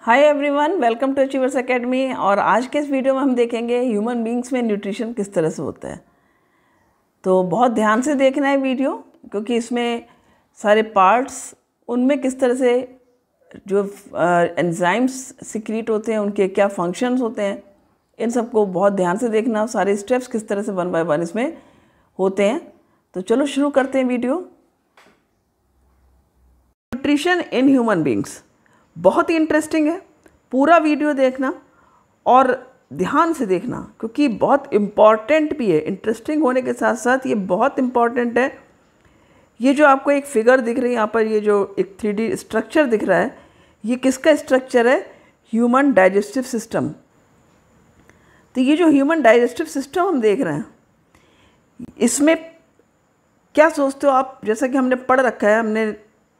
Hi everyone, welcome to achievers academy. और आज के इस वीडियो में हम देखेंगे ह्यूमन बींग्स में न्यूट्रिशन किस तरह से होता है। तो बहुत ध्यान से देखना है वीडियो, क्योंकि इसमें सारे पार्ट्स, उनमें किस तरह से जो एंजाइम्स सिक्रीट होते हैं, उनके क्या फंक्शंस होते हैं, इन सबको बहुत ध्यान से देखना। सारे स्टेप्स किस तरह से वन बाय वन इसमें होते हैं। तो चलो शुरू करते हैं video. Nutrition in human beings बहुत ही इंटरेस्टिंग है। पूरा वीडियो देखना और ध्यान से देखना, क्योंकि बहुत इम्पॉर्टेंट भी है। इंटरेस्टिंग होने के साथ साथ ये बहुत इम्पॉर्टेंट है। ये जो आपको एक फिगर दिख रही है यहाँ पर, ये जो एक 3D स्ट्रक्चर दिख रहा है, ये किसका स्ट्रक्चर है? Human digestive system. तो ये जो ह्यूमन डाइजेस्टिव सिस्टम हम देख रहे हैं, इसमें क्या सोचते हो आप? जैसा कि हमने पढ़ रखा है, हमने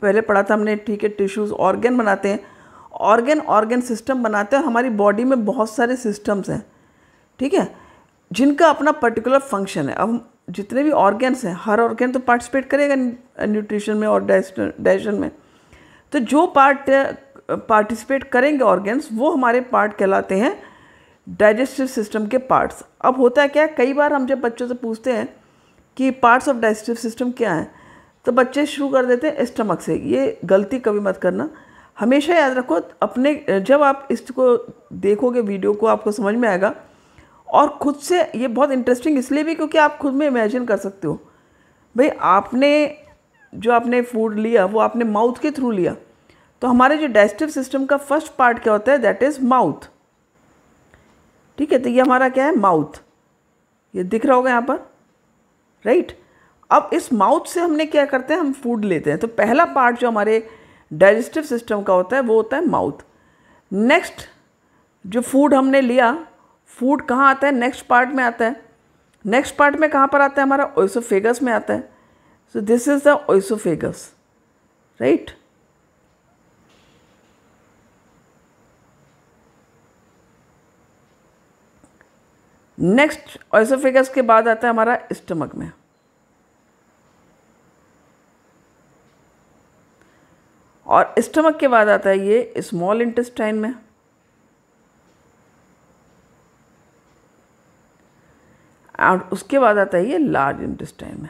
पहले पढ़ा था हमने, ठीक है, टिश्यूज़ ऑर्गन बनाते हैं, ऑर्गन सिस्टम बनाते हैं। हमारी बॉडी में बहुत सारे सिस्टम्स हैं, ठीक है, जिनका अपना पर्टिकुलर फंक्शन है। अब जितने भी ऑर्गन्स हैं, हर ऑर्गन तो पार्टिसिपेट करेगा न्यूट्रिशन में और डाइजेशन में। तो जो पार्टिसिपेट करेंगे ऑर्गन्स, वो हमारे पार्ट कहलाते हैं डाइजेस्टिव सिस्टम के पार्ट्स। अब होता है क्या, कई बार हम जब बच्चों से पूछते हैं कि पार्ट्स ऑफ डाइजेस्टिव सिस्टम क्या हैं, तो बच्चे शुरू कर देते हैं स्टमक से। ये गलती कभी मत करना। हमेशा याद रखो, अपने जब आप इसको देखोगे वीडियो को, आपको समझ में आएगा। और खुद से ये बहुत इंटरेस्टिंग इसलिए भी क्योंकि आप खुद में इमेजिन कर सकते हो। भाई आपने फूड लिया, वो आपने माउथ के थ्रू लिया। तो हमारे जो डाइजेस्टिव सिस्टम का फर्स्ट पार्ट क्या होता है? That is mouth. ठीक है, तो ये हमारा क्या है? माउथ। ये दिख रहा होगा यहाँ पर, राइट। अब इस माउथ से हमने क्या करते हैं? हम फूड लेते हैं। तो पहला पार्ट जो हमारे डाइजेस्टिव सिस्टम का होता है, वो होता है माउथ। नेक्स्ट जो फूड हमने लिया, फूड कहाँ आता है? नेक्स्ट पार्ट में आता है। नेक्स्ट पार्ट में कहाँ पर आता है? हमारा ओइसोफेगस में आता है। So this is the oesophagus, right. Next oesophagus के बाद आता है हमारा स्टमक में। और स्टमक के बाद आता है ये स्मॉल इंटेस्टाइन में। और उसके बाद आता है ये लार्ज इंटेस्टाइन में।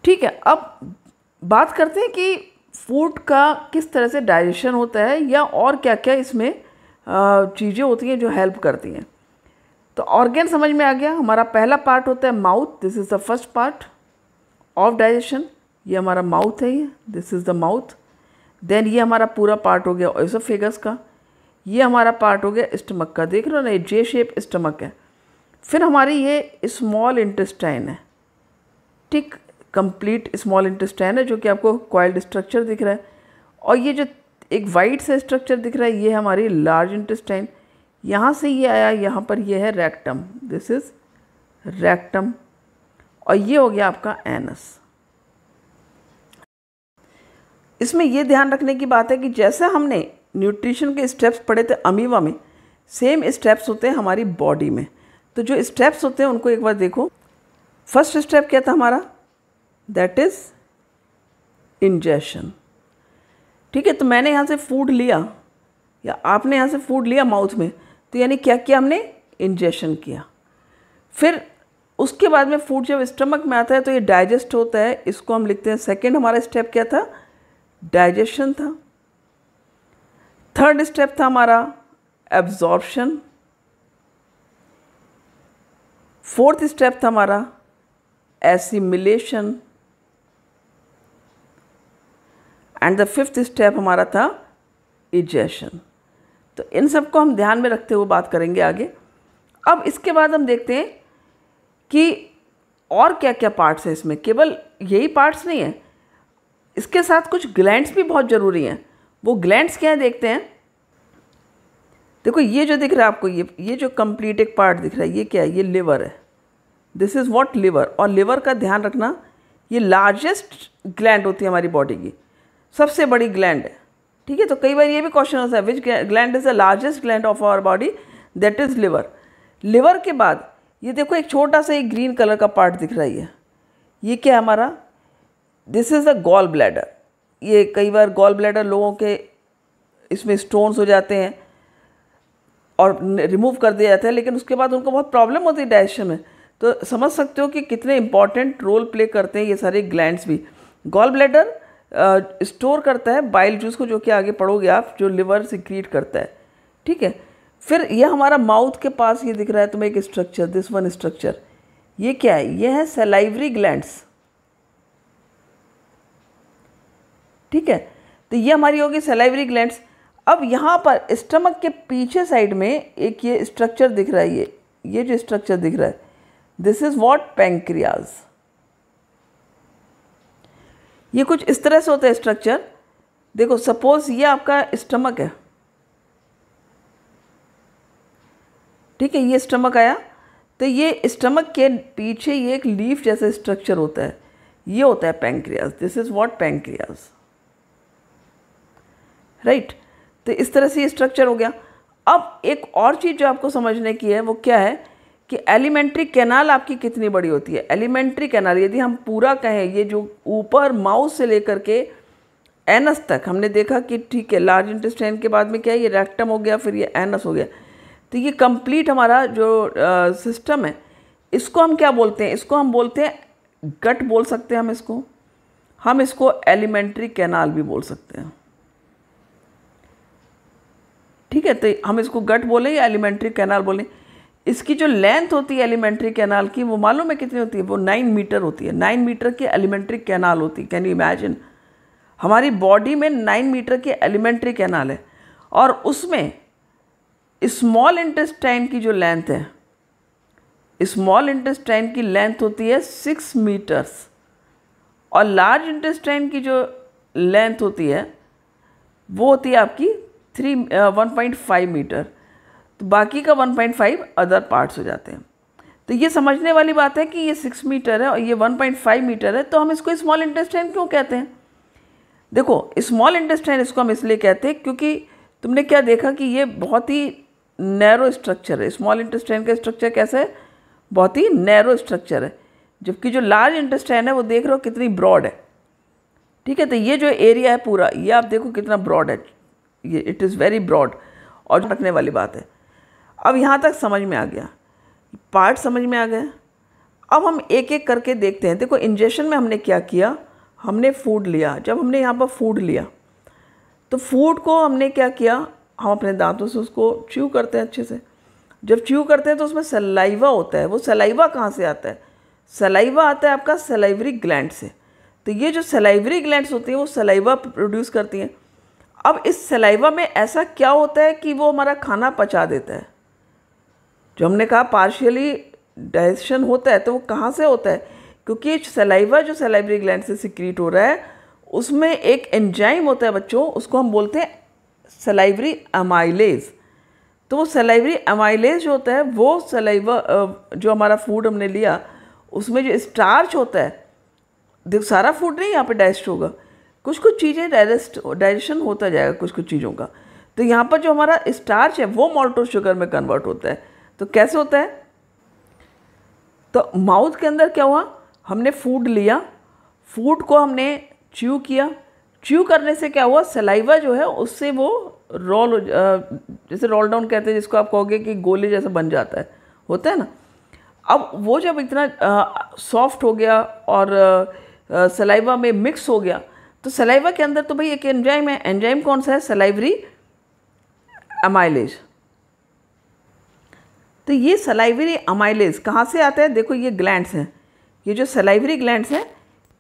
ठीक है, अब बात करते हैं कि फूड का किस तरह से डाइजेशन होता है, या और क्या क्या इसमें चीज़ें होती हैं जो हेल्प करती हैं। तो ऑर्गन समझ में आ गया। हमारा पहला पार्ट होता है mouth. This is the first part of digestion. ये हमारा माउथ है, ये this is the mouth. Then ये हमारा पूरा पार्ट हो गया ओइसोफेगस का। ये हमारा पार्ट हो गया स्टमक का। देख रहे हो ना, ये जे शेप स्टमक है। फिर हमारी ये स्मॉल इंटेस्टाइन है, ठीक, कंप्लीट स्मॉल इंटेस्टाइन है, जो कि आपको कॉइल्ड स्ट्रक्चर दिख रहा है। और ये जो एक वाइट सा स्ट्रक्चर दिख रहा है, ये हमारी लार्ज इंटेस्टाइन। यहाँ से ये आया, यहाँ पर ये है रेक्टम। This is rectum. और ये हो गया आपका एनस। इसमें ये ध्यान रखने की बात है कि जैसा हमने न्यूट्रिशन के स्टेप्स पढ़े थे अमीबा में, सेम स्टेप्स होते हैं हमारी बॉडी में। तो जो स्टेप्स होते हैं उनको एक बार देखो। फर्स्ट स्टेप क्या था हमारा? That is ingestion. ठीक है, तो मैंने यहाँ से फूड लिया, या आपने यहाँ से फूड लिया माउथ में, तो यानी क्या किया हमने? इंजेशन किया। फिर उसके बाद में फूड जब स्टमक में आता है तो ये डाइजेस्ट होता है। इसको हम लिखते हैं सेकेंड। हमारा स्टेप क्या था? डाइजेशन था। थर्ड स्टेप था हमारा एब्जॉर्प्शन। फोर्थ स्टेप था हमारा assimilation. And the fifth step हमारा था इजेशन। तो इन सबको हम ध्यान में रखते हुए बात करेंगे आगे। अब इसके बाद हम देखते हैं कि और क्या क्या पार्ट्स हैं इसमें। केवल यही पार्ट्स नहीं है, इसके साथ कुछ ग्लैंड्स भी बहुत ज़रूरी हैं। वो ग्लैंड्स क्या है देखते हैं। देखो, ये जो दिख रहा है आपको, ये जो कंप्लीट एक पार्ट दिख रहा है, ये क्या है? ये लिवर है। This is what? लिवर। और लिवर का ध्यान रखना, ये लार्जेस्ट ग्लैंड होती है हमारी बॉडी की, सबसे बड़ी ग्लैंड है। ठीक है, तो कई बार ये भी क्वेश्चन होता है, which gland is the largest gland of our body? That is liver. Liver के बाद ये देखो, एक छोटा सा एक ग्रीन कलर का पार्ट दिख रहा है। ये क्या है हमारा? This is the gall bladder. ये कई बार गॉल ब्लैडर लोगों के इसमें स्टोन्स हो जाते हैं और रिमूव कर दिया जाता है, लेकिन उसके बाद उनको बहुत प्रॉब्लम होती है डाइजेशन में। तो समझ सकते हो कि कितने इंपॉर्टेंट रोल प्ले करते हैं ये सारे ग्लैंड्स भी। गॉल ब्लैडर स्टोर करता है बाइल जूस को, जो कि आगे पढ़ोगे आप, जो लिवर सिक्रीट करता है, ठीक है। फिर यह हमारा माउथ के पास ये दिख रहा है तुम्हें एक स्ट्रक्चर, दिस वन स्ट्रक्चर, ये क्या है? ये है सलाइवरी ग्लैंड्स, ठीक है। तो ये हमारी होगी सलाइवरी ग्लैंड्स। अब यहाँ पर स्टमक के पीछे साइड में एक ये स्ट्रक्चर दिख रहा है, ये जो स्ट्रक्चर दिख रहा है, दिस इज व्हाट? पैंक्रियाज। ये कुछ इस तरह से होता है स्ट्रक्चर। देखो सपोज ये आपका स्टमक है, ठीक है, ये स्टमक आया, तो ये स्टमक के पीछे ये एक लीफ जैसा स्ट्रक्चर होता है, ये होता है pancreas. This is what? Pancreas, right. तो इस तरह से ये स्ट्रक्चर हो गया। अब एक और चीज़ जो आपको समझने की है वो क्या है कि एलिमेंट्री कैनाल आपकी कितनी बड़ी होती है। एलिमेंट्री कैनाल यदि हम पूरा कहें, ये जो ऊपर माउथ से लेकर के एनस तक, हमने देखा कि ठीक है लार्ज इंटेस्टाइन के बाद में क्या है, ये रेक्टम हो गया, फिर ये एनस हो गया, तो ये कंप्लीट हमारा जो सिस्टम है, इसको हम क्या बोलते हैं? इसको हम बोलते हैं गट बोल सकते हैं हम इसको एलिमेंट्री कैनाल भी बोल सकते हैं, ठीक है। तो हम इसको गट बोलें या एलिमेंट्री कैनाल बोलें। इसकी जो लेंथ होती है एलिमेंट्री कैनाल की, वो मालूम है कितनी होती है? वो 9 मीटर होती है। 9 मीटर की एलिमेंट्री कैनाल होती है। Can you imagine? हमारी बॉडी में 9 मीटर की एलिमेंट्री कैनाल है, और उसमें स्मॉल इंटेस्टाइन की जो लेंथ है, स्मॉल इंटेस्टाइन की लेंथ होती है 6 मीटर्स, और लार्ज इंटेस्टाइन की जो लेंथ होती है वो होती है आपकी 1.5 मीटर। तो बाकी का 1.5 अदर पार्ट्स हो जाते हैं। तो ये समझने वाली बात है कि ये 6 मीटर है और ये 1.5 मीटर है, तो हम इसको स्मॉल इंटेस्टाइन क्यों कहते हैं? देखो स्मॉल इंटेस्टाइन इसको हम इसलिए कहते हैं क्योंकि तुमने क्या देखा कि ये बहुत ही नैरो स्ट्रक्चर है। स्मॉल इंटेस्टाइन का स्ट्रक्चर कैसा है? बहुत ही नैरो स्ट्रक्चर है, जबकि जो लार्ज इंटेस्टाइन है वो देख रहे हो कितनी ब्रॉड है, ठीक है। तो ये जो एरिया है पूरा, ये आप देखो कितना ब्रॉड है, ये इट इज़ वेरी ब्रॉड, और रखने वाली बात है। अब यहाँ तक समझ में आ गया, पार्ट समझ में आ गया। अब हम एक एक करके देखते हैं। देखो इंजेक्शन में हमने क्या किया, हमने फूड लिया। जब हमने यहाँ पर फूड लिया तो फूड को हमने क्या किया, हम अपने दांतों से उसको च्यू करते हैं अच्छे से। जब च्यू करते हैं तो उसमें सलाइवा होता है। वो सलाइवा कहाँ से आता है? सलाइवा आता है आपका सलाइवरी ग्लैंड से। तो ये जो सलाइवरी ग्लैंड्स होती हैं वो सलाइवा प्रोड्यूस करती हैं। अब इस सलाइवा में ऐसा क्या होता है कि वो हमारा खाना पचा देता है। जो हमने कहा पार्शियली डाइजेशन होता है, तो वो कहाँ से होता है? क्योंकि सलाइवा जो सलाइवरी ग्लैंड से सिक्रीट हो रहा है उसमें एक एंजाइम होता है बच्चों, उसको हम बोलते हैं सलाइवरी अमाइलेज। तो वो सलाइवरी अमाइलेज जो होता है वो सलाइवा जो हमारा फूड हमने लिया उसमें जो स्टार्च होता है, देखो सारा फूड नहीं यहाँ पे डाइजेस्ट होगा, कुछ कुछ चीज़ें डाइजेशन होता जाएगा कुछ कुछ चीज़ों का। तो यहाँ पर जो हमारा स्टार्च है वो मॉल्टोज शुगर में कन्वर्ट होता है। तो कैसे होता है? तो माउथ के अंदर क्या हुआ, हमने फूड लिया, फूड को हमने च्यू किया, च्यू करने से क्या हुआ, सलाइवा जो है उससे वो रोल, जैसे रोल डाउन कहते हैं जिसको आप कहोगे कि गोले जैसा बन जाता है, होता है ना। अब वो जब इतना सॉफ्ट हो गया और सलाइवा में मिक्स हो गया, तो सलाइवा के अंदर तो भाई एक एंजाइम है। एंजाइम कौन सा है? Salivary amylase. तो ये सलाइवरी अमाइलेज कहाँ से आता है? देखो ये ग्लैंड्स हैं, ये जो सलाइवरी ग्लैंड्स हैं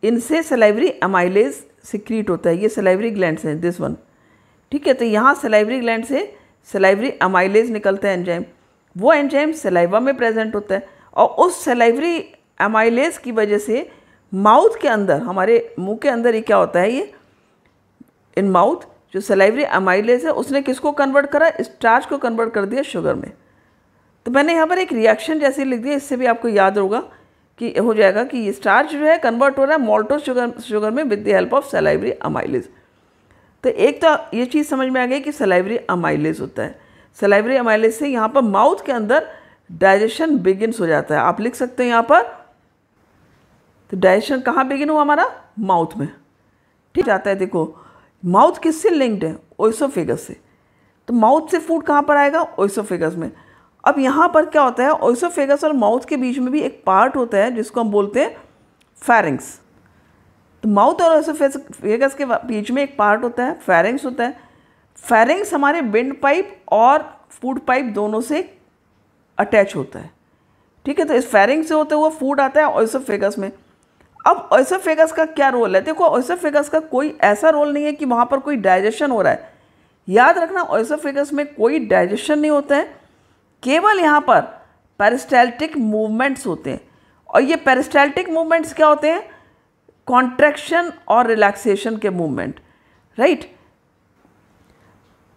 इनसे सलाइवरी अमाइलेज सिक्रीट होता है। ये सलाइवरी ग्लैंड्स हैं, दिस वन, ठीक है। तो यहाँ सलाइवरी ग्लैंड से सलाइवरी अमाइलेज निकलता है एंजाइम, वो एंजाइम सलाइवा में प्रेजेंट होता है, और उस सलाइवरी अमाइलेज की वजह से माउथ के अंदर, हमारे मुंह के अंदर ये क्या होता है, ये इन माउथ जो सलाइवरी अमाइलेज है उसने किसको कन्वर्ट करा? स्टार्च को कन्वर्ट कर दिया शुगर में। तो मैंने यहाँ पर एक रिएक्शन जैसी लिख दिया, इससे भी आपको याद होगा कि हो जाएगा कि ये स्टार्च जो है कन्वर्ट हो रहा है मॉल्टोज शुगर में with the help of salivary amylase. तो एक तो ये चीज़ समझ में आ गई कि सलाइवरी अमाइलेज होता है। सलाइवरी अमाइलेज से यहाँ पर माउथ के अंदर डाइजेशन बिगिन्स हो जाता है। आप लिख सकते हैं यहाँ पर, तो डाइजेशन कहाँ बिगिन हुआ? हमारा माउथ में। ठीक जाता है। देखो माउथ किससे लिंक्ड है, ओइसोफेगस से, तो माउथ से फूड कहाँ पर आएगा, ओइसोफेगस में। अब यहाँ पर क्या होता है, ओइसोफेगस और माउथ के बीच में भी एक पार्ट होता है जिसको हम बोलते हैं फेरिंग्स। तो माउथ और ओइसोफेगस के बीच में एक पार्ट होता है, फेरिंग्स होता है। फेरिंग्स हमारे विंड पाइप और फूड पाइप दोनों से अटैच होता है, ठीक है। तो इस फेरिंग से होते हुए फूड आता है ओइसोफेगस में। अब ओइसोफेगस का क्या रोल है, देखो ओइसोफेगस का कोई ऐसा रोल नहीं है कि वहाँ पर कोई डाइजेशन हो रहा है। याद रखना ओइसोफेगस में कोई डाइजेशन नहीं होता है, केवल यहाँ पर पेरिस्टाल्टिक मूवमेंट्स होते हैं। और ये पेरिस्टाल्टिक मूवमेंट्स क्या होते हैं, कॉन्ट्रैक्शन और रिलैक्सेशन के मूवमेंट, राइट।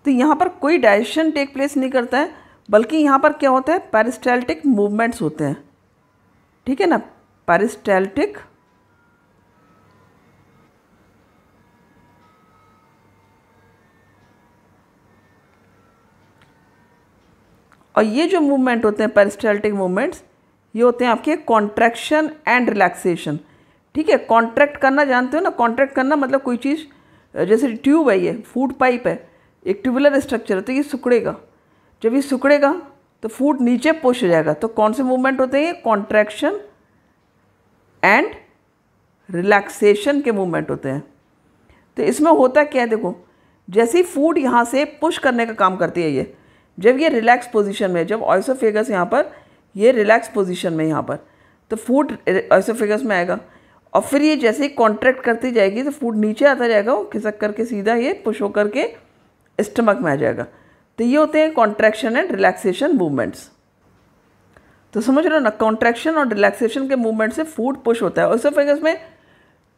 तो यहाँ पर कोई डाइजेशन टेक प्लेस नहीं करता है, बल्कि यहाँ पर क्या होता है, पेरिस्टाल्टिक मूवमेंट्स होते हैं, ठीक है ना, पेरिस्टाल्टिक और ये जो मूवमेंट होते हैं पेरिस्टाल्टिक मूवमेंट्स, ये होते हैं आपके कॉन्ट्रैक्शन एंड रिलैक्सेशन, ठीक है। कॉन्ट्रैक्ट करना जानते हो ना, कॉन्ट्रैक्ट करना मतलब कोई चीज़, जैसे ट्यूब है, ये फूड पाइप है, एक ट्यूबुलर स्ट्रक्चर है, तो ये सिकुड़ेगा। जब ये सिकुड़ेगा तो फूड नीचे पुश हो जाएगा। तो कौन से मूवमेंट होते हैं, कॉन्ट्रैक्शन एंड रिलैक्सेशन के मूवमेंट होते हैं। तो इसमें होता क्या है, देखो जैसे ही फूड यहाँ से पुश करने का काम करती है, ये जब ये रिलैक्स पोजीशन में, जब ओइसोफेगस यहाँ पर ये रिलैक्स पोजीशन में यहाँ पर, तो फूड ओइसोफेगस में आएगा। और फिर ये जैसे ही कॉन्ट्रैक्ट करती जाएगी तो फूड नीचे आता जाएगा, वो खिसक करके सीधा ये पुश होकर के स्टमक में आ जाएगा। तो ये होते हैं कॉन्ट्रैक्शन एंड रिलैक्सेशन मूवमेंट्स। तो समझ रहे हो ना, कॉन्ट्रैक्शन और रिलैक्सेशन के मूवमेंट से फूड पुश होता है। ओइसोफेगस में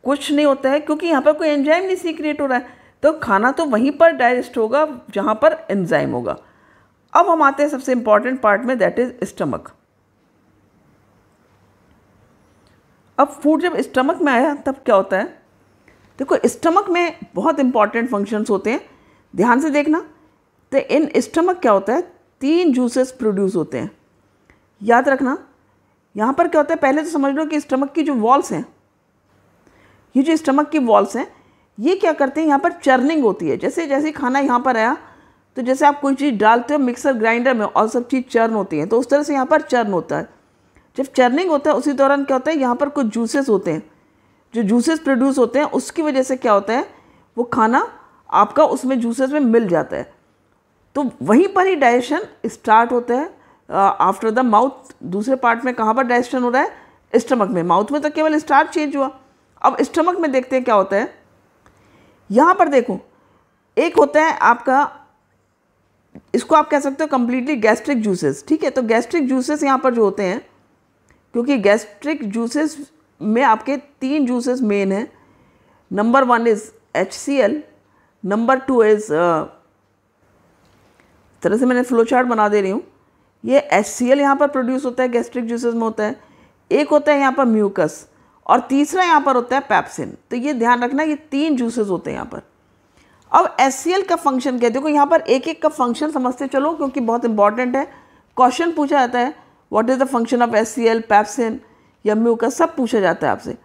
कुछ नहीं होता है, क्योंकि यहाँ पर कोई एंजाइम नहीं सीक्रेट हो रहा है, तो खाना तो वहीं पर डाइजेस्ट होगा जहाँ पर एंजाइम होगा। अब हम आते हैं सबसे इंपॉर्टेंट पार्ट में, दैट इज स्टमक। अब फूड जब स्टमक में आया तब क्या होता है, देखो स्टमक में बहुत इंपॉर्टेंट फंक्शंस होते हैं, ध्यान से देखना। तो इन स्टमक क्या होता है, 3 जूसेस प्रोड्यूस होते हैं। याद रखना यहाँ पर क्या होता है, पहले तो समझ लो कि स्टमक की जो वॉल्स हैं, ये जो स्टमक की वॉल्स हैं, ये क्या करते हैं, यहाँ पर चर्निंग होती है। जैसे जैसे खाना यहाँ पर आया, तो जैसे आप कोई चीज़ डालते हो मिक्सर ग्राइंडर में और सब चीज़ चर्न होती हैं, तो उस तरह से यहाँ पर चर्न होता है। जब चर्निंग होता है उसी दौरान क्या होता है, यहाँ पर कुछ जूसेस होते हैं, जो जूसेस प्रोड्यूस होते हैं, उसकी वजह से क्या होता है, वो खाना आपका उसमें जूसेस में मिल जाता है। तो वहीं पर ही डाइजेशन स्टार्ट होता है आफ्टर द माउथ। दूसरे पार्ट में कहाँ पर डाइजेशन हो रहा है, स्टमक में। माउथ में तो केवल स्टार्ट चेंज हुआ, अब स्टमक में देखते हैं क्या होता है। यहाँ पर देखो एक होता है आपका, इसको आप कह सकते हो कम्प्लीटली गैस्ट्रिक जूसेस, ठीक है। तो गैस्ट्रिक जूसेस यहाँ पर जो होते हैं, क्योंकि गैस्ट्रिक जूसेस में आपके 3 जूसेस मेन हैं। Number 1 is HCl, number 2 is, तरह से मैंने फ्लो चार्ट बना दे रही हूँ, ये HCl यहाँ पर प्रोड्यूस होता है, गैस्ट्रिक जूसेस में होता है। एक होता है यहाँ पर म्यूकस, और तीसरा यहाँ पर होता है पेप्सिन। तो ये ध्यान रखना, ये 3 जूसेस होते हैं यहाँ पर। अब HCl का फंक्शन क्या है, देखो यहाँ पर एक एक का फंक्शन समझते चलो, क्योंकि बहुत इंपॉर्टेंट है। क्वेश्चन पूछा जाता है, what is the function of HCl, pepsin या म्यूकस, सब पूछा जाता है आपसे।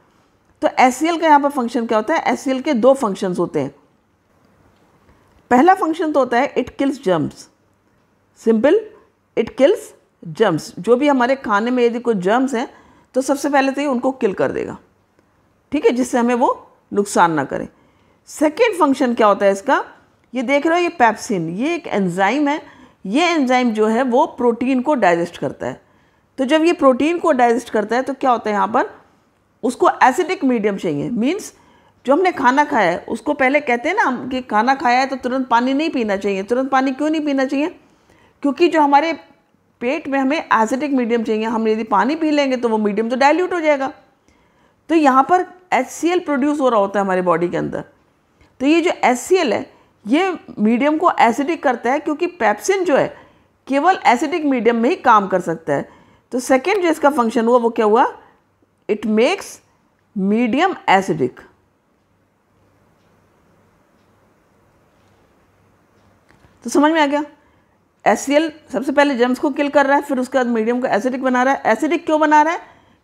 तो HCl का यहाँ पर फंक्शन क्या होता है, HCl के 2 फंक्शंस होते हैं। पहला फंक्शन तो होता है it kills germs, simple, it kills germs. जो भी हमारे खाने में यदि कोई जर्म्स हैं तो सबसे पहले तो ये उनको किल कर देगा, ठीक है, जिससे हमें वो नुकसान ना करे। सेकेंड फंक्शन क्या होता है इसका, ये देख रहे हो, ये पेप्सिन, ये एक एंजाइम है। ये एंजाइम जो है वो प्रोटीन को डाइजेस्ट करता है। तो जब ये प्रोटीन को डाइजेस्ट करता है तो क्या होता है, यहाँ पर उसको एसिडिक मीडियम चाहिए। मीन्स जो हमने खाना खाया है उसको पहले कहते हैं ना हम कि खाना खाया है तो तुरंत पानी नहीं पीना चाहिए। तुरंत पानी क्यों नहीं पीना चाहिए, क्योंकि जो हमारे पेट में हमें एसिडिक मीडियम चाहिए। हम यदि पानी पी लेंगे तो वो मीडियम तो डाइल्यूट हो जाएगा। तो यहाँ पर HCl प्रोड्यूस हो रहा होता है हमारे बॉडी के अंदर। तो ये जो HCl है ये मीडियम को एसिडिक करता है, क्योंकि पेप्सिन जो है केवल एसिडिक मीडियम में ही काम कर सकता है। तो सेकेंड जो इसका फंक्शन हुआ वो क्या हुआ, इट मेक्स मीडियम एसिडिक। तो समझ में आ गया, HCl सबसे पहले जर्म्स को किल कर रहा है, फिर उसके बाद मीडियम को एसिडिक बना रहा है। एसिडिक क्यों बना रहा है,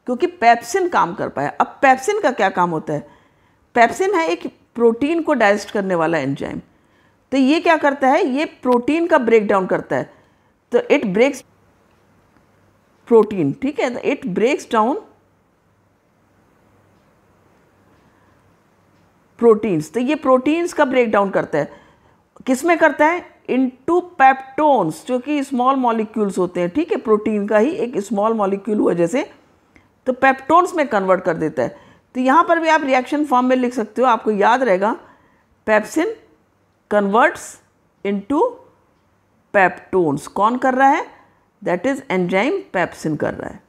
क्योंकि पेप्सिन काम कर पाया। अब पेप्सिन का क्या काम होता है, पेप्सिन है एक प्रोटीन को डाइजेस्ट करने वाला एंजाइम। तो ये क्या करता है, ये प्रोटीन का ब्रेक डाउन करता है। तो इट ब्रेक्स प्रोटीन, ठीक है, इट ब्रेक्स डाउन प्रोटीन्स। तो ये प्रोटीन्स का ब्रेक डाउन करता है, किस में करता है, इनटू पेप्टोन्स, जो कि स्मॉल मॉलिक्यूल्स होते हैं, ठीक है, प्रोटीन का ही एक स्मॉल मॉलिक्यूल हुआ जैसे, तो पेप्टोन्स में कन्वर्ट कर देता है। तो यहाँ पर भी आप रिएक्शन फॉर्म में लिख सकते हो, आपको याद रहेगा, पेप्सिन कन्वर्ट्स इनटू पेप्टोन्स। कौन कर रहा है, दैट इज एंजाइम पेप्सिन कर रहा है,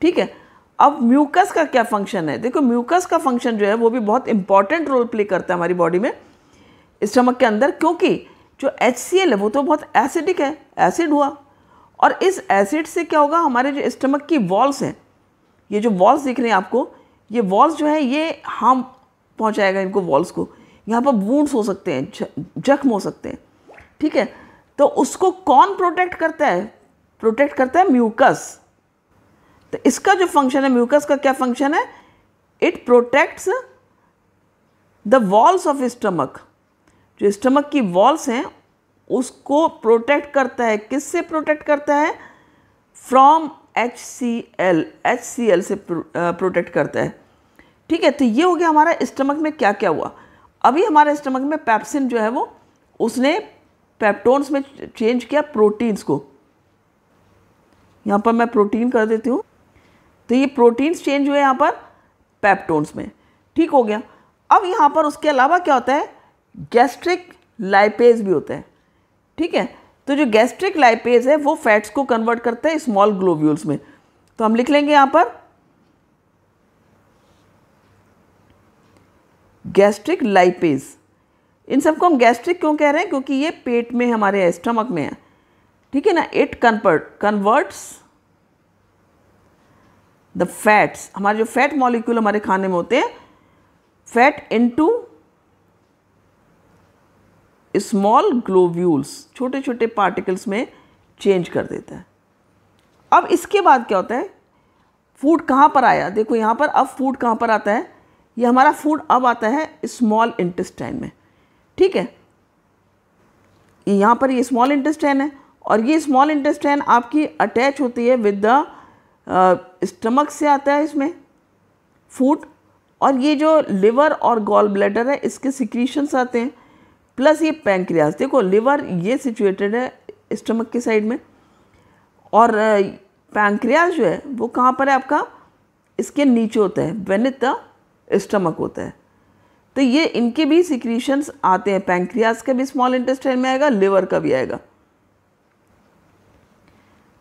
ठीक है। अब म्यूकस का क्या फंक्शन है, देखो म्यूकस का फंक्शन जो है वो भी बहुत इंपॉर्टेंट रोल प्ले करता है हमारी बॉडी में, स्टमक के अंदर, क्योंकि जो HCl है वो तो बहुत एसिडिक है, एसिड हुआ, और इस एसिड से क्या होगा, हमारे जो स्टमक की वॉल्स हैं, ये जो वॉल्स दिख रहे हैं आपको, ये वॉल्स जो है ये हार्म पहुंचाएगा इनको, वॉल्स को, यहाँ पर वुंड्स हो सकते हैं, जख्म हो सकते हैं, ठीक है। तो उसको कौन प्रोटेक्ट करता है, प्रोटेक्ट करता है म्यूकस। तो इसका जो फंक्शन है, म्यूकस का क्या फंक्शन है, it protects the walls of stomach, जो स्टमक की वॉल्स हैं उसको प्रोटेक्ट करता है। किससे प्रोटेक्ट करता है, फ्रॉम HCl से प्रोटेक्ट करता है, ठीक है। तो ये हो गया हमारा स्टमक में क्या क्या हुआ। अभी हमारे स्टमक में पेप्सिन जो है वो उसने पेप्टोन्स में चेंज किया प्रोटीन्स को, यहाँ पर मैं प्रोटीन कर देती हूँ, तो ये प्रोटीन्स चेंज हुए यहाँ पर पेप्टोन्स में, ठीक हो गया। अब यहाँ पर उसके अलावा क्या होता है, गैस्ट्रिक लाइपेज भी होता है, ठीक है। तो जो गैस्ट्रिक लाइपेज है वो फैट्स को कन्वर्ट करता है स्मॉल ग्लोब्यूल्स में। तो हम लिख लेंगे यहाँ पर गैस्ट्रिक लाइपेज। इन सबको हम गैस्ट्रिक क्यों कह रहे हैं, क्योंकि ये पेट में हमारे स्टमक में है, ठीक है ना। इट कन्वर्ट्स द फैट्स, हमारे जो फैट मॉलिक्यूल हमारे खाने में होते हैं, फैट इनटू स्मॉल ग्लोब्यूल्स, छोटे छोटे पार्टिकल्स में चेंज कर देता है। अब इसके बाद क्या होता है, फूड कहाँ पर आया, देखो यहाँ पर अब फूड कहाँ पर आता है, ये हमारा फूड अब आता है स्मॉल इंटेस्टाइन में, ठीक है। यहाँ पर ये स्मॉल इंटेस्टाइन है, और ये स्मॉल इंटेस्टाइन आपकी अटैच होती है विद द स्टमक से आता है इसमें फूड, और ये जो लिवर और गॉल ब्लैडर है इसके सिक्रीशंस आते हैं, प्लस ये पैंक्रियाज। देखो लिवर ये सिचुएटेड है स्टमक के साइड में, और पैंक्रियाज जो है वो कहाँ पर है आपका, इसके नीचे होता है, बेनिथ द स्टमक होता है। तो ये इनके भी सिक्रीशंस आते हैं, पैंक्रियाज का भी स्मॉल इंटेस्टाइन में आएगा, लिवर का भी आएगा।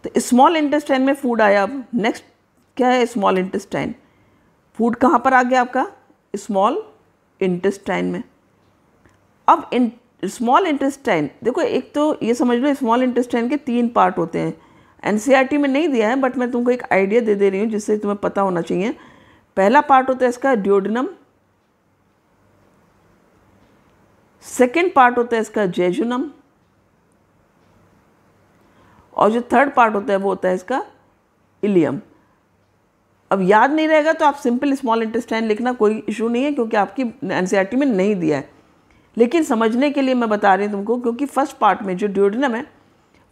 तो स्मॉल इंटेस्टाइन में फूड आया। अब नेक्स्ट क्या है, स्मॉल इंटेस्टाइन। फूड कहाँ पर आ गया आपका, स्मॉल इंटेस्टाइन में। अब स्मॉल इंटेस्टाइन, देखो एक तो ये समझ लो स्मॉल इंटेस्टाइन के 3 पार्ट होते हैं। NCERT में नहीं दिया है, बट मैं तुमको एक आइडिया दे रही हूँ जिससे तुम्हें पता होना चाहिए। पहला पार्ट होता है इसका ड्यूडेनम, सेकेंड पार्ट होता है इसका जेजुनम, और जो थर्ड पार्ट होता है वो होता है इसका इलियम। अब याद नहीं रहेगा तो आप सिंपल स्मॉल इंटेस्टाइन लिखना, कोई इशू नहीं है, क्योंकि आपकी NCERT में नहीं दिया है, लेकिन समझने के लिए मैं बता रही हूँ तुमको, क्योंकि फर्स्ट पार्ट में जो ड्यूडेनम है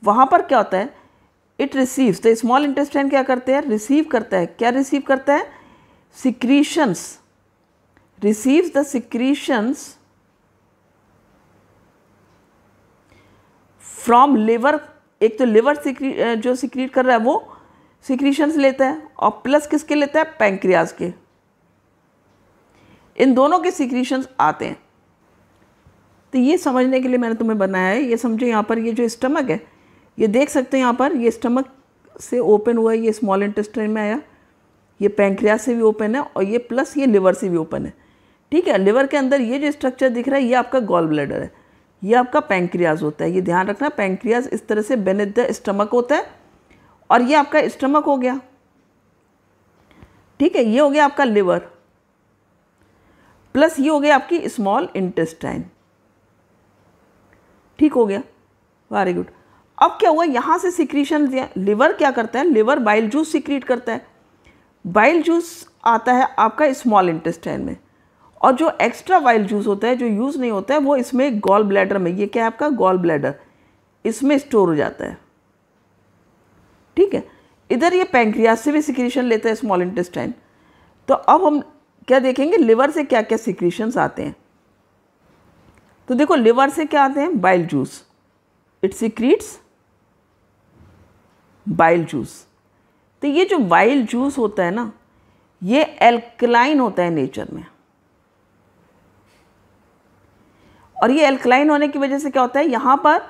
वहाँ पर क्या होता है, इट रिसीव्स, तो स्मॉल इंटेस्टाइन क्या करते हैं, रिसीव करता है। क्या रिसीव करता है, secretions, receives the secretions from liver. एक तो लिवर जो सिक्रीट कर रहा है वो सिक्रीशंस लेता है, और प्लस किसके लेता है, पैंक्रियाज के। इन दोनों के सिक्रीशंस आते हैं। तो ये समझने के लिए मैंने तुम्हें बनाया है। ये समझो यहाँ पर ये जो स्टमक है, ये देख सकते हैं यहाँ पर, ये स्टमक से ओपन हुआ है, ये स्मॉल इंटेस्टाइन में आया, ये पैंक्रियाज से भी ओपन है, और ये प्लस ये लिवर से भी ओपन है, ठीक है। लिवर के अंदर ये जो स्ट्रक्चर दिख रहा है ये आपका गॉल ब्लैडर है, ये आपका पैंक्रियाज होता है। ये ध्यान रखना, पैंक्रियाज इस तरह से बेनिथ द स्टमक होता है, और ये आपका स्टमक हो गया, ठीक है। ये हो गया आपका लिवर, प्लस ये हो गया आपकी स्मॉल इंटेस्टाइन, ठीक हो गया, वेरी गुड। अब क्या हुआ, यहाँ से सिक्रीशन दिया, लिवर क्या करता है, लिवर बाइल जूस सिक्रीट करता है। बाइल जूस आता है आपका स्मॉल इंटेस्टाइन में, और जो एक्स्ट्रा वाइल जूस होता है जो यूज़ नहीं होता है वो इसमें गॉल ब्लैडर में, ये क्या है आपका गॉल ब्लैडर, इसमें स्टोर हो जाता है। ठीक है, इधर ये पैंक्रियास से भी सिक्रीशन लेता है स्मॉल इंटेस्टाइन। तो अब हम क्या देखेंगे, लिवर से क्या क्या सिक्रीशंस आते हैं। तो देखो लिवर से क्या आते हैं, bile juice, it secretes bile juice. तो ये जो बाइल जूस होता है ना, ये एल्कलाइन होता है नेचर में, और ये एल्कलाइन होने की वजह से क्या होता है, यहाँ पर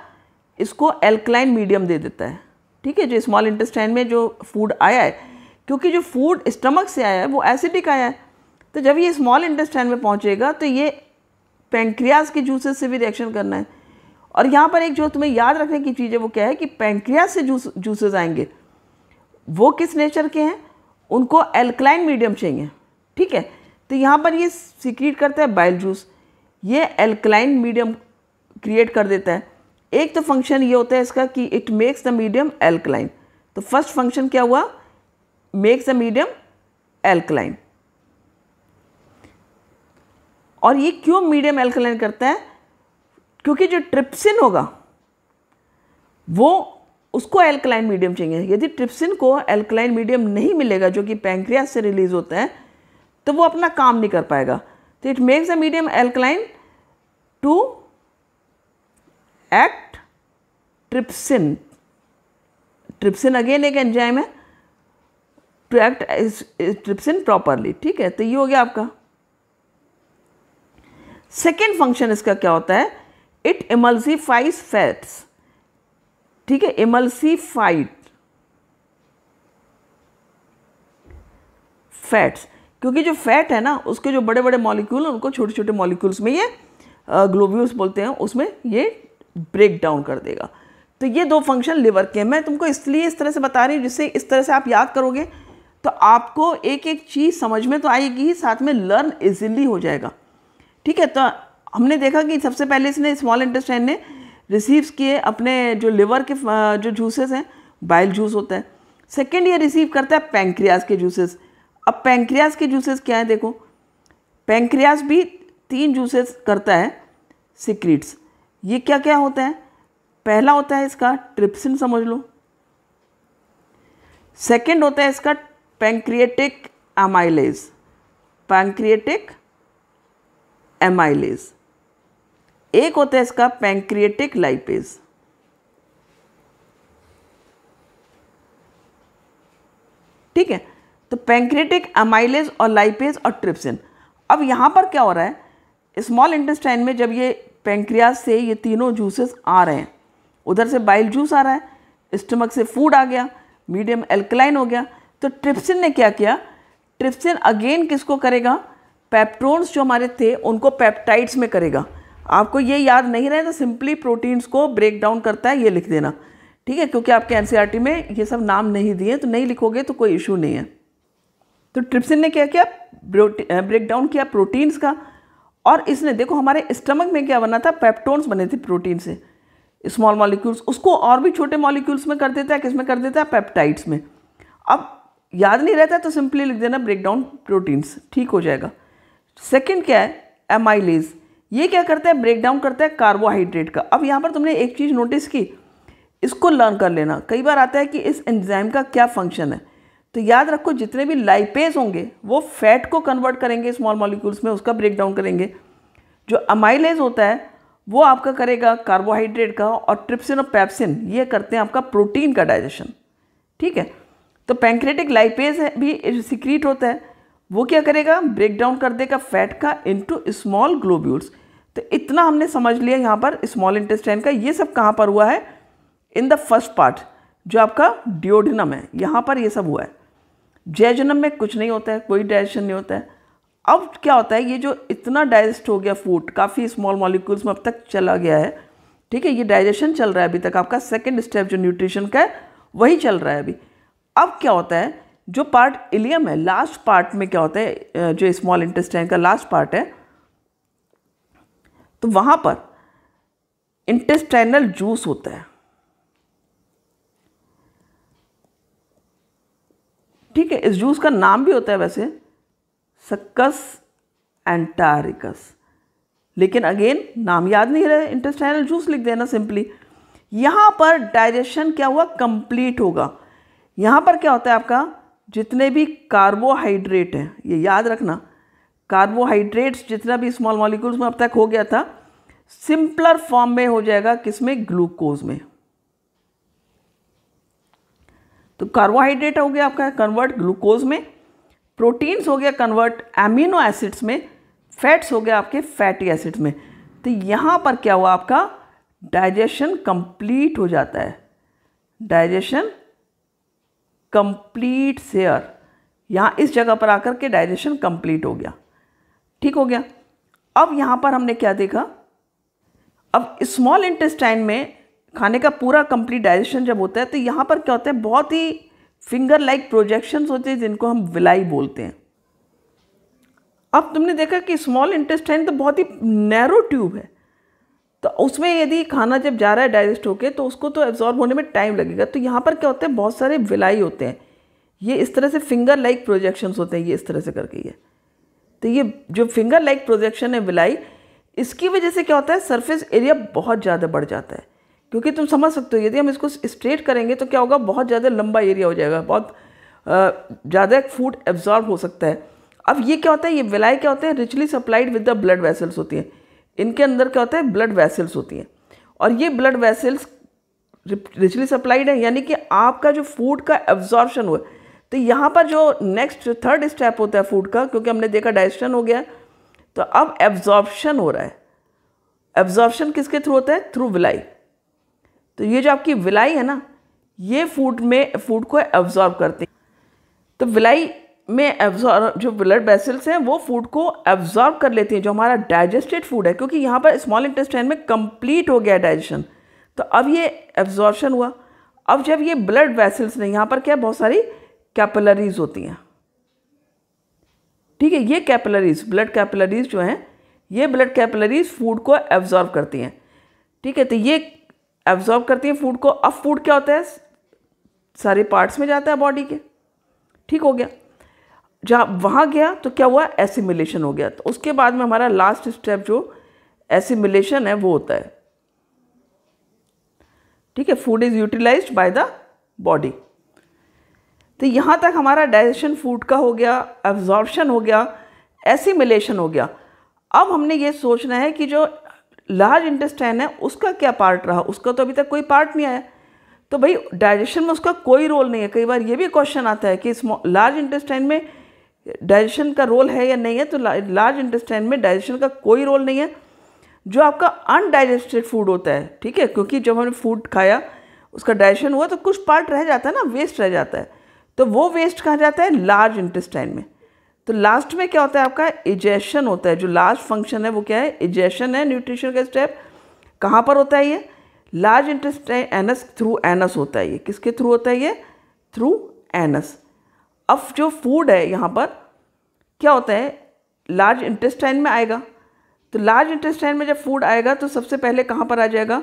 इसको एल्कलाइन मीडियम दे देता है। ठीक है, जो स्मॉल इंटेस्टाइन में जो फूड आया है, क्योंकि जो फूड स्टमक से आया है वो एसिडिक आया है, तो जब ये स्मॉल इंटेस्टाइन में पहुँचेगा तो ये पैंक्रियास के जूसेस से भी रिएक्शन करना है। और यहाँ पर एक जो तुम्हें याद रखने की चीज़ है वो क्या है कि पैंक्रियास से जूसेस आएंगे वो किस नेचर के हैं, उनको एल्कलाइन मीडियम चाहिए। ठीक है, तो यहाँ पर ये सीक्रेट करता है बाइल जूस, ये एल्कलाइन मीडियम क्रिएट कर देता है। एक तो फंक्शन ये होता है इसका कि it makes the medium alkaline. तो फर्स्ट फंक्शन क्या हुआ, मेक्स द मीडियम एल्कलाइन। और ये क्यों मीडियम एल्कलाइन करता है, क्योंकि जो ट्रिप्सिन होगा वो उसको एल्कलाइन मीडियम चाहिए। यदि ट्रिप्सिन को एल्कलाइन मीडियम नहीं मिलेगा जो कि पैंक्रियास से रिलीज होता है, तो वो अपना काम नहीं कर पाएगा। तो it makes the medium alkaline to act trypsin. Trypsin again एक एंजाइम है, टू एक्ट ट्रिप्सिन प्रॉपरली। ठीक है, तो ये हो गया आपका सेकेंड फंक्शन। इसका क्या होता है, इट इमल्सिफाइज फैट्स। ठीक है, इमल्सिफाइड फैट्स, क्योंकि जो फैट है ना उसके जो बड़े बड़े मॉलिक्यूल उनको छोटे छोटे मॉलिक्यूल्स में ये ग्लोब्यूल्स बोलते हैं, उसमें ये ब्रेक डाउन कर देगा। तो ये दो फंक्शन लिवर के। मैं तुमको इसलिए इस तरह से बता रही हूँ जिससे इस तरह से आप याद करोगे तो आपको एक एक चीज़ समझ में तो आएगी, साथ में लर्न इजीली हो जाएगा। ठीक है, तो हमने देखा कि सबसे पहले इसने स्मॉल इंटेस्टाइन ने रिसीव्स किए अपने जो लिवर के जो जूसेस हैं, बाइल जूस होता है। सेकेंड ये रिसीव करता है पैंक्रियास के जूसेस। अब पैंक्रियास के जूसेस क्या है, देखो पैंक्रियास भी 3 जूसेस करता है सिक्रीट्स। ये क्या क्या होता है, पहला होता है इसका ट्रिप्सिन, समझ लो। सेकेंड होता है इसका पैंक्रिएटिक एमाइलेज, पैंक्रिएटिक एमाइलेज। एक होता है इसका पैंक्रिएटिक लाइपेज। ठीक है, तो पैंक्रिएटिक एमाइलेज और लाइपेज और ट्रिप्सिन। अब यहाँ पर क्या हो रहा है, स्मॉल इंटेस्टाइन में जब ये पैंक्रियास से ये तीनों जूसेस आ रहे हैं, उधर से बाइल जूस आ रहा है, स्टमक से फूड आ गया, मीडियम एल्कलाइन हो गया, तो ट्रिप्सिन ने क्या किया, ट्रिप्सिन अगेन किसको करेगा, पेप्टोन्स जो हमारे थे उनको पेप्टाइड्स में करेगा। आपको ये याद नहीं रहे तो सिंपली प्रोटीन्स को ब्रेक डाउन करता है, ये लिख देना। ठीक है, क्योंकि आपके एनसीईआरटी में ये सब नाम नहीं दिए, तो नहीं लिखोगे तो कोई इशू नहीं है। तो ट्रिप्सिन ने क्या किया, ब्रेक डाउन किया प्रोटीन्स का। और इसने देखो हमारे स्टमक में क्या बना था, पेप्टोन्स बने थे प्रोटीन से, स्मॉल मॉलिक्यूल्स, उसको और भी छोटे मॉलिक्यूल्स में कर देता है, किस में कर देता है, पेप्टाइड्स में। अब याद नहीं रहता तो सिंपली लिख देना ब्रेक डाउन प्रोटीन्स, ठीक हो जाएगा। सेकेंड क्या है, एमाइलेज। ये क्या करता है, ब्रेक डाउन करता है कार्बोहाइड्रेट का। अब यहाँ पर तुमने एक चीज़ नोटिस की, इसको लर्न कर लेना। कई बार आता है कि इस एंजाइम का क्या फंक्शन है, तो याद रखो जितने भी लाइपेज होंगे वो फैट को कन्वर्ट करेंगे स्मॉल मॉलिक्यूल्स में, उसका ब्रेक डाउन करेंगे। जो अमाइलेज होता है वो आपका करेगा कार्बोहाइड्रेट का, और ट्रिप्सिन और पेप्सिन ये करते हैं आपका प्रोटीन का डाइजेशन। ठीक है, तो पैंक्रेटिक लाइपेज भी सिक्रीट होता है, वो क्या करेगा, ब्रेक डाउन कर देगा फैट का इनटू स्मॉल ग्लोब्यूल्स। तो इतना हमने समझ लिया यहाँ पर स्मॉल इंटेस्टाइन का। ये सब कहाँ पर हुआ है, इन द फर्स्ट पार्ट जो आपका डियोडिनम है, यहाँ पर ये सब हुआ है। जैजुनम में कुछ नहीं होता है, कोई डाइजेशन नहीं होता है। अब क्या होता है, ये जो इतना डाइजेस्ट हो गया फूड, काफ़ी स्मॉल मॉलिक्यूल्स में अब तक चला गया है। ठीक है, ये डाइजेशन चल रहा है अभी तक, आपका सेकेंड स्टेप जो न्यूट्रिशन का है वही चल रहा है अभी। अब क्या होता है, जो पार्ट इलियम है, लास्ट पार्ट में क्या होता है, जो स्मॉल इंटेस्टाइन का लास्ट पार्ट है, तो वहाँ पर इंटेस्टाइनल जूस होता है। ठीक है, इस जूस का नाम भी होता है वैसे सक्कस एंटारिकस। लेकिन अगेन नाम याद नहीं रहे, इंटेस्टाइनल जूस लिख देना सिंपली। यहाँ पर डाइजेशन क्या हुआ, कंप्लीट होगा। यहाँ पर क्या होता है आपका, जितने भी कार्बोहाइड्रेट हैं, ये याद रखना, कार्बोहाइड्रेट्स जितना भी स्मॉल मॉलिक्यूल्स में अब तक हो गया था, सिंपलर फॉर्म में हो जाएगा किसमें, ग्लूकोज में। तो कार्बोहाइड्रेट हो गया आपका कन्वर्ट ग्लूकोज में, प्रोटीन्स हो गया कन्वर्ट एमिनो एसिड्स में, फैट्स हो गया आपके फैटी एसिड्स में। तो यहाँ पर क्या हुआ, आपका डाइजेशन कंप्लीट हो जाता है, डाइजेशन कंप्लीट सेयर, यहाँ इस जगह पर आकर के डाइजेशन कंप्लीट हो गया। ठीक हो गया। अब यहाँ पर हमने क्या देखा, अब स्मॉल इंटेस्टाइन में खाने का पूरा कंप्लीट डाइजेशन जब होता है तो यहाँ पर क्या होता है, बहुत ही फिंगर लाइक प्रोजेक्शंस होते हैं जिनको हम विलाई बोलते हैं। अब तुमने देखा कि स्मॉल इंटेस्टाइन तो बहुत ही नैरो ट्यूब है, तो उसमें यदि खाना जब जा रहा है डाइजेस्ट होके तो उसको तो एब्जॉर्ब होने में टाइम लगेगा। तो यहाँ पर क्या होता है, बहुत सारे विलाई होते हैं, ये इस तरह से फिंगर लाइक प्रोजेक्शंस होते हैं, ये इस तरह से करके ये। तो ये जो फिंगर लाइक प्रोजेक्शन है विलाई, इसकी वजह से क्या होता है, सरफेस एरिया बहुत ज़्यादा बढ़ जाता है। क्योंकि तुम समझ सकते हो यदि हम इसको स्ट्रेट करेंगे तो क्या होगा, बहुत ज़्यादा लंबा एरिया हो जाएगा, बहुत ज़्यादा फूड एब्जॉर्ब हो सकता है। अब ये क्या होता है, ये विलाई क्या होते हैं, richly supplied with the blood vessels होती हैं। इनके अंदर क्या होता है, ब्लड वेसल्स होती हैं, और ये ब्लड वेसल्स रिचली सप्लाइड है, यानी कि आपका जो फूड का एब्जॉर्प्शन हुआ। तो यहाँ पर जो नेक्स्ट थर्ड स्टेप होता है फूड का, क्योंकि हमने देखा डाइजेशन हो गया, तो अब एब्जॉर्प्शन हो रहा है। एब्जॉर्प्शन किसके थ्रू होता है, थ्रू विलाई। तो ये जो आपकी विलाई है ना, ये फूड को एब्जॉर्ब करते हैं। तो विलाई में जो ब्लड वेसल्स हैं वो फूड को एब्जॉर्ब कर लेती हैं, जो हमारा डाइजेस्टेड फूड है, क्योंकि यहाँ पर स्मॉल इंटेस्टाइन में कंप्लीट हो गया डाइजेशन। तो अब ये एब्जॉर्प्शन हुआ। अब जब ये ब्लड वेसल्स ने, यहाँ पर क्या, बहुत सारी कैपिलरीज होती हैं, ठीक है, ये कैपिलरीज, ब्लड कैपिलरीज जो हैं, ये ब्लड कैपिलरीज फूड को एब्जॉर्ब करती हैं। ठीक है, तो ये एब्जॉर्ब करती हैं फूड को। अब फूड क्या होता है, सारे पार्ट्स में जाता है बॉडी के। ठीक हो गया, जहाँ वहाँ गया तो क्या हुआ, एसिमिलेशन हो गया। तो उसके बाद में हमारा लास्ट स्टेप जो एसिमिलेशन है वो होता है। ठीक है, food is utilised by the body. तो यहाँ तक हमारा डाइजेशन फूड का हो गया, एब्जॉर्प्शन हो गया, एसिमिलेशन हो गया। अब हमने ये सोचना है कि जो लार्ज इंटेस्टाइन है उसका क्या पार्ट रहा, उसका तो अभी तक कोई पार्ट नहीं आया। तो भाई डाइजेशन में उसका कोई रोल नहीं है। कई बार ये भी क्वेश्चन आता है कि लार्ज इंटेस्टाइन में डाइजेशन का रोल है या नहीं है। तो लार्ज इंटेस्टाइन में डाइजेशन का कोई रोल नहीं है। जो आपका अनडाइजेस्टेड फूड होता है, ठीक है, क्योंकि जब हमने फूड खाया उसका डाइजेशन हुआ तो कुछ पार्ट रह जाता है ना, वेस्ट रह जाता है, तो वो वेस्ट कहाँ जाता है, लार्ज इंटेस्टाइन में। तो लास्ट में क्या होता है, आपका इजेशन होता है। जो लास्ट फंक्शन है वो क्या है, इजेशन है, न्यूट्रिशन का स्टेप। कहाँ पर होता है ये, large intestine, anus through anus होता है। ये किसके थ्रू होता है, ये थ्रू एनस। अब जो फूड है यहाँ पर क्या होता है, लार्ज इंटेस्टाइन में आएगा। तो लार्ज इंटेस्टाइन में जब फूड आएगा तो सबसे पहले कहाँ पर आ जाएगा,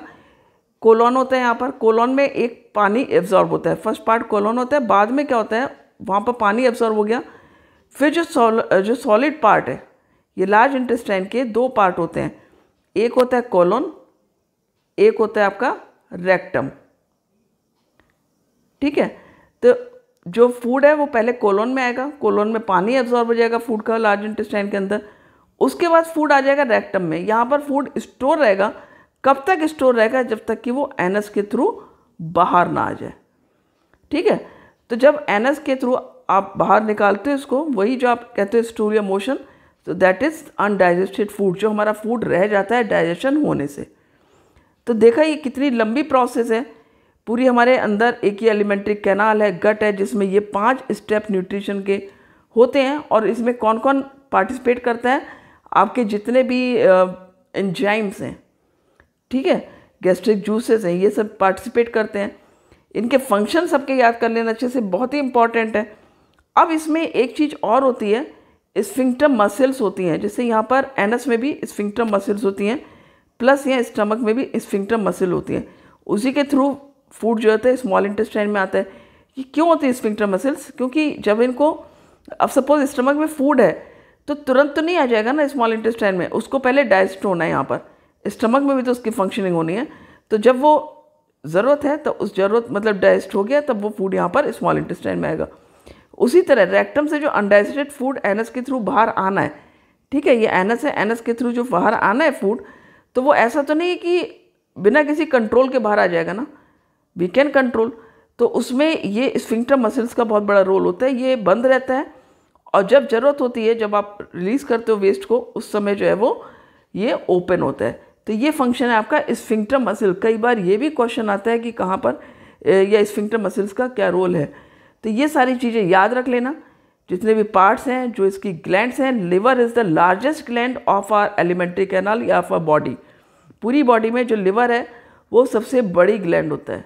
कोलोन होता है। यहाँ पर कोलोन में एक पानी एब्जॉर्ब होता है, फर्स्ट पार्ट कोलोन होता है। बाद में क्या होता है, वहाँ पर पानी एब्जॉर्ब हो गया। फिर जो सॉलिड पार्ट है, ये लार्ज इंटेस्टाइन के दो पार्ट होते हैं, एक होता है कोलोन, एक होता है आपका रेक्टम। ठीक है, तो जो फूड है वो पहले कोलोन में आएगा, कोलोन में पानी एब्जॉर्ब हो जाएगा फूड का लार्ज इंटेस्टाइन के अंदर। उसके बाद फूड आ जाएगा रेक्टम में। यहाँ पर फूड स्टोर रहेगा। कब तक स्टोर रहेगा, जब तक कि वो एनस के थ्रू बाहर ना आ जाए। ठीक है, तो जब एनस के थ्रू आप बाहर निकालते हो इसको, वही जो आप कहते हो स्टोर या मोशन, तो दैट इज अनडाइजेस्टेड फूड, जो हमारा फूड रह जाता है डाइजेशन होने से। तो देखा ये कितनी लंबी प्रोसेस है। पूरी हमारे अंदर एक ही एलिमेंट्री कैनाल है, गट है, जिसमें ये 5 स्टेप न्यूट्रिशन के होते हैं। और इसमें कौन कौन पार्टिसिपेट करता है, आपके जितने भी एंजाइम्स हैं, ठीक है, गैस्ट्रिक जूसेस हैं, ये सब पार्टिसिपेट करते हैं। इनके फंक्शन सबके याद कर लेना अच्छे से, बहुत ही इंपॉर्टेंट है। अब इसमें एक चीज़ और होती है, स्फिंक्टर मसल्स होती हैं। जैसे यहाँ पर एनस में भी स्फिंक्टर मसल्स होती हैं, प्लस यहाँ स्टमक में भी स्फिंक्टर मसल होती हैं। उसी के थ्रू फूड जो होता है स्मॉल इंटेस्टाइन में आता है। ये क्यों होती है स्फिंक्टर मसल्स, क्योंकि जब इनको, अब सपोज स्टमक में फूड है तो तुरंत तो नहीं आ जाएगा ना स्मॉल इंटेस्टाइन में, उसको पहले डाइजेस्ट होना है। यहाँ पर स्टमक में भी तो उसकी फंक्शनिंग होनी है। तो जब वो ज़रूरत है तो उस ज़रूरत मतलब डाइजेस्ट हो गया, तब वो फूड यहाँ पर स्मॉल इंटेस्टाइन में आएगा। उसी तरह रेक्टम से जो अनडाइजेस्टेड फूड एनस के थ्रू बाहर आना है, ठीक है, ये एनस है, एनस के थ्रू जो बाहर आना है फूड, तो वो ऐसा तो नहीं है कि बिना किसी कंट्रोल के बाहर आ जाएगा ना, वी कैन कंट्रोल। तो उसमें ये स्फिंक्टर मसल्स का बहुत बड़ा रोल होता है, ये बंद रहता है और जब ज़रूरत होती है, जब आप रिलीज़ करते हो वेस्ट को, उस समय जो है वो ये ओपन होता है। तो ये फंक्शन है आपका स्फिंक्टर मसल। कई बार ये भी क्वेश्चन आता है कि कहाँ पर या स्फिंक्टर मसल्स का क्या रोल है। तो ये सारी चीज़ें याद रख लेना, जितने भी पार्ट्स हैं, जो इसकी ग्लैंड्स हैं। Liver is the largest gland of our alimentary canal या ऑफ आवर बॉडी। पूरी बॉडी में जो लिवर है वो सबसे बड़ी ग्लैंड होता है,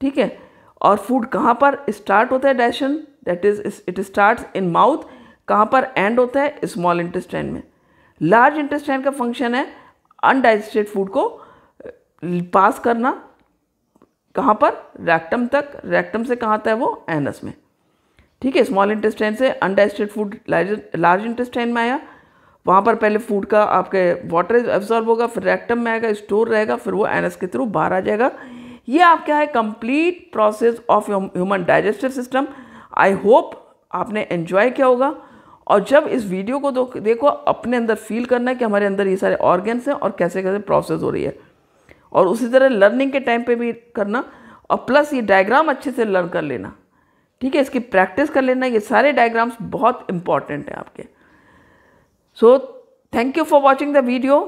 ठीक है। और फूड कहाँ पर स्टार्ट होता है digestion, that is it starts in mouth. कहाँ पर एंड होता है, स्मॉल इंटेस्टाइन में। लार्ज इंटेस्टाइन का फंक्शन है अनडाइजेस्टेड फूड को पास करना, कहाँ पर, रेक्टम तक। रेक्टम से कहाँ आता है वो, एनस में, ठीक है। स्मॉल इंटेस्टाइन से अनडाइजेस्टेड फूड लार्ज इंटेस्टाइन में आया, वहाँ पर पहले फूड का आपके वाटर एब्जॉर्ब होगा, फिर रेक्टम में आएगा, स्टोर रहेगा, फिर वो एनस के थ्रू बाहर आ जाएगा। ये आपका है complete process of human digestive system. I hope आपने एंजॉय किया होगा। और जब इस वीडियो को देखो, अपने अंदर फील करना है कि हमारे अंदर ये सारे ऑर्गन्स हैं और कैसे कैसे प्रोसेस हो रही है। और उसी तरह लर्निंग के टाइम पे भी करना, और प्लस ये डायग्राम अच्छे से लर्न कर लेना, ठीक है, इसकी प्रैक्टिस कर लेना। ये सारे डायग्राम्स बहुत इंपॉर्टेंट हैं आपके। So thank you for watching the video.